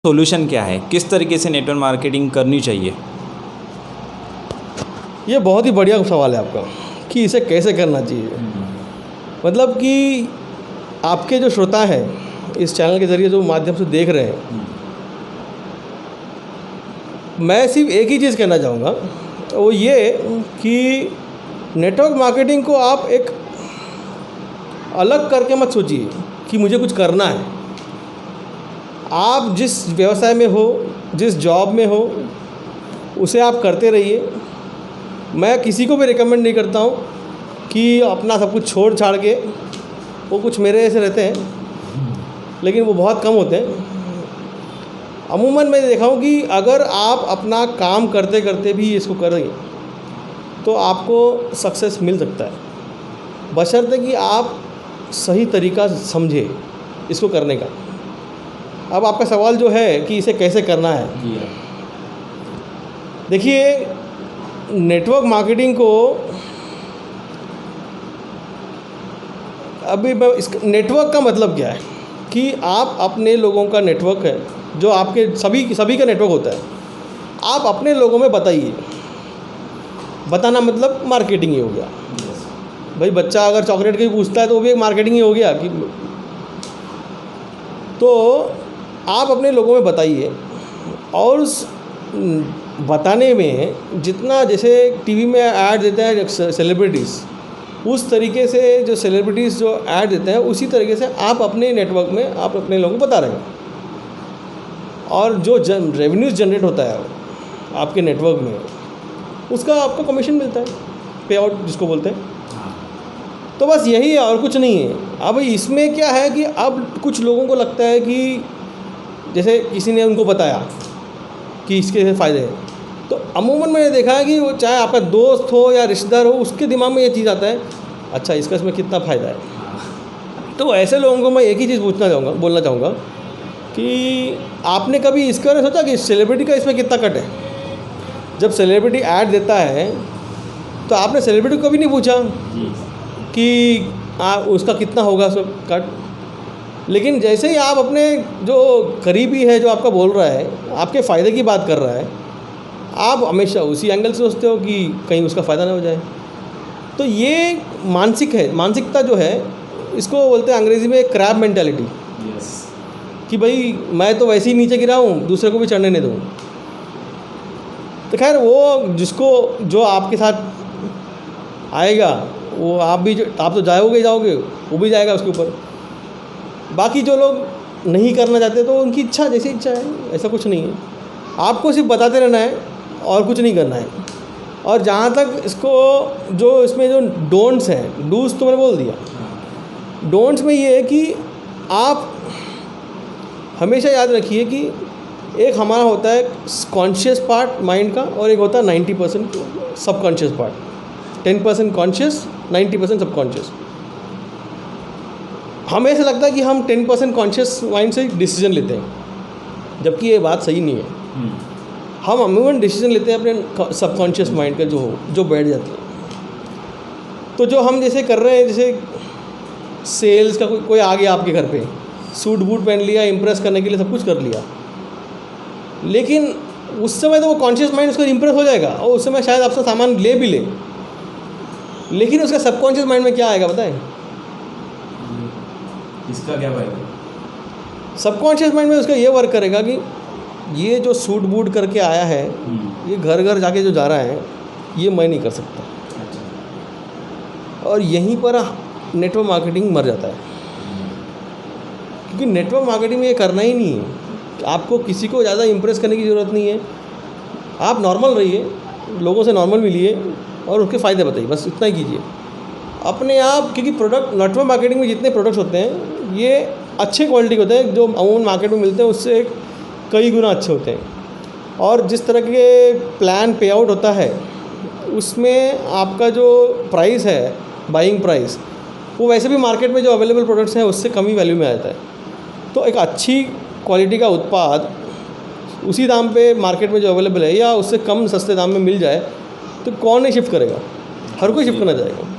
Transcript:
Solution क्या है, किस तरीके से नेटवर्क मार्केटिंग करनी चाहिए? ये बहुत ही बढ़िया सवाल है आपका कि इसे कैसे करना चाहिए। मतलब कि आपके जो श्रोता हैं इस चैनल के ज़रिए जो माध्यम से देख रहे हैं, मैं सिर्फ एक ही चीज़ कहना चाहूँगा, वो ये कि नेटवर्क मार्केटिंग को आप एक अलग करके मत सोचिए कि मुझे कुछ करना है। आप जिस व्यवसाय में हो, जिस जॉब में हो, उसे आप करते रहिए। मैं किसी को भी रिकमेंड नहीं करता हूँ कि अपना सब कुछ छोड़ छाड़ के, वो कुछ मेरे ऐसे रहते हैं लेकिन वो बहुत कम होते हैं। अमूमन मैंने देखा हूँ कि अगर आप अपना काम करते करते भी इसको करें तो आपको सक्सेस मिल सकता है, बशर्ते कि आप सही तरीका समझे इसको करने का। अब आपका सवाल जो है कि इसे कैसे करना है, देखिए नेटवर्क मार्केटिंग को अभी इस नेटवर्क का मतलब क्या है कि आप अपने लोगों का नेटवर्क है जो आपके सभी का नेटवर्क होता है, आप अपने लोगों में बताइए। बताना मतलब मार्केटिंग ही हो गया। भाई बच्चा अगर चॉकलेट की पूछता है तो वो भी एक मार्केटिंग ही हो गया कि तो आप अपने लोगों में बताइए। और उस बताने में जितना, जैसे टीवी में ऐड देते हैं सेलिब्रिटीज़, उस तरीके से जो सेलिब्रिटीज़ जो ऐड देते हैं उसी तरीके से आप अपने नेटवर्क में आप अपने लोगों को बता रहे हैं। और जो रेवेन्यूज़ जनरेट होता है आपके नेटवर्क में, उसका आपको कमीशन मिलता है, पे आउट जिसको बोलते हैं। तो बस यही है और कुछ नहीं है। अब इसमें क्या है कि अब कुछ लोगों को लगता है कि जैसे किसी ने उनको बताया कि इसके फ़ायदे हैं, तो अमूमन मैंने देखा है कि वो चाहे आपका दोस्त हो या रिश्तेदार हो, उसके दिमाग में ये चीज़ आता है, अच्छा इसका इसमें कितना फ़ायदा है। तो ऐसे लोगों को मैं एक ही चीज़ बोलना चाहूँगा कि आपने कभी इसके बारे में सोचा कि सेलिब्रिटी का इसमें कितना कट है? जब सेलिब्रिटी ऐड देता है तो आपने सेलिब्रिटी को कभी नहीं पूछा कि उसका कितना होगा सब कट। लेकिन जैसे ही आप अपने जो करीबी है, जो आपका बोल रहा है, आपके फ़ायदे की बात कर रहा है, आप हमेशा उसी एंगल से सोचते हो कि कहीं उसका फ़ायदा ना हो जाए। तो ये मानसिकता जो है, इसको बोलते हैं अंग्रेज़ी में क्रैब मेंटालिटी। कि भाई मैं तो वैसे ही नीचे गिरा हूँ, दूसरे को भी चढ़ने नहीं दूँ। तो खैर वो जो आपके साथ आएगा वो आप तो जाओगे, वो भी जाएगा उसके ऊपर। बाकी जो लोग नहीं करना चाहते तो उनकी इच्छा, जैसी इच्छा है, ऐसा कुछ नहीं है। आपको सिर्फ बताते रहना है और कुछ नहीं करना है। और जहाँ तक इसमें जो डोंट्स हैं, डूज़ तो मैंने बोल दिया। डोंट्स में ये है कि आप हमेशा याद रखिए कि एक हमारा होता है कॉन्शियस पार्ट माइंड का, और एक होता है 90% सबकॉन्शियस पार्ट। 10% conscious, 90% subconscious. हमें ऐसा लगता है कि हम 10% कॉन्शियस माइंड से डिसीजन लेते हैं, जबकि ये बात सही नहीं है। हम अमूमन डिसीजन लेते हैं अपने सबकॉन्शियस माइंड का जो बैठ जाती है। तो जो हम जैसे कर रहे हैं, जैसे सेल्स का कोई आ गया आपके घर पे, सूट बूट पहन लिया, इम्प्रेस करने के लिए सब कुछ कर लिया, लेकिन उस समय तो वो कॉन्शियस माइंड उसको इम्प्रेस हो जाएगा और उस समय शायद आपसे सामान ले भी ले, लेकिन उसका सबकॉन्शियस माइंड में क्या आएगा बताएं? इसका क्या फायदा? सबकॉन्शियस माइंड में उसका ये वर्क करेगा कि ये जो सूट बूट करके आया है, ये घर घर जाके जो जा रहा है, ये मैं नहीं कर सकता। और यहीं पर नेटवर्क मार्केटिंग मर जाता है, क्योंकि नेटवर्क मार्केटिंग में ये करना ही नहीं है। आपको किसी को ज़्यादा इम्प्रेस करने की ज़रूरत नहीं है। आप नॉर्मल रहिए, लोगों से नॉर्मल मिलिए और उसके फ़ायदे बताइए, बस इतना ही कीजिए अपने आप। क्योंकि नेटवर्क मार्केटिंग में जितने प्रोडक्ट्स होते हैं ये अच्छे क्वालिटी के होते हैं, जो अमूमन मार्केट में मिलते हैं उससे कई गुना अच्छे होते हैं। और जिस तरह के प्लान पे आउट होता है उसमें आपका जो प्राइस है, बाइंग प्राइस, वो वैसे भी मार्केट में जो अवेलेबल प्रोडक्ट्स हैं उससे कम ही वैल्यू में आता है। तो एक अच्छी क्वालिटी का उत्पाद उसी दाम पे मार्केट में जो अवेलेबल है या उससे कम सस्ते दाम में मिल जाए तो कौन नहीं शिफ्ट करेगा? हर कोई शिफ्ट करना चाहेगा।